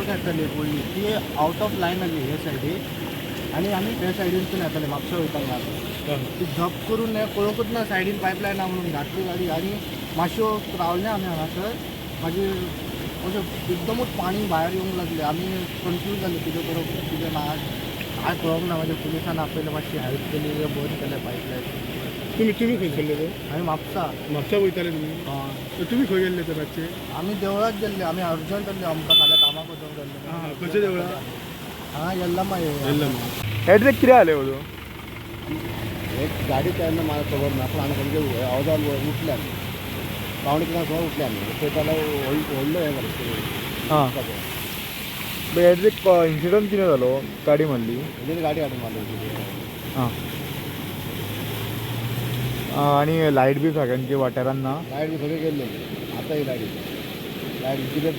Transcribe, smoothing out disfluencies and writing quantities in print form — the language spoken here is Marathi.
येतली पडली ती आउट ऑफ लायन आली हे सायडीक आणि आमी त्या सायडीनसून येतले म्हापसा वयताना ती झप करून कळोंकूच ना सायडीन पायपलायन आहा म्हणून घातली गाडी आनी मातश्यो रावले आमी हांगासर मागीर अशें एकदमूच पाणी भायर येवंक लागलें आमी कन्फ्यूज जाले कितें करप कितें ना काय कळोंक ना मागीर पुलिसान आपयलें मातशी हेल्प केली बंद केलें पायपलायन तुम्ही खंय सरले ते आमी म्हापसा वयताले तुमी तर तुमी खंय गेल्ले तर रातचे आमी देवळात गेल्ले आमी अर्जंट आसले आमकां फाल्यां कामाक वचूंक गेल्ले हां खंयच्या देवळा हांगा येल्लामा एड्रेस कितें जालें गो एक गाडी तेन्ना म्हाका खबर ना पूण आमी खंयचे अवजाल उठले आमी पावणे तिनांक सुमार उठले आमी पळयतालो व्हडलो हें जालें हां एड्रेस इन्सिडंट कितें जालो गाडी मारली गाडी हाडून मारली हां आणि लायट बी सगळ्यांची वाठारान ना लायट बी सगळे गेल्ले आतांय लायट कितेंच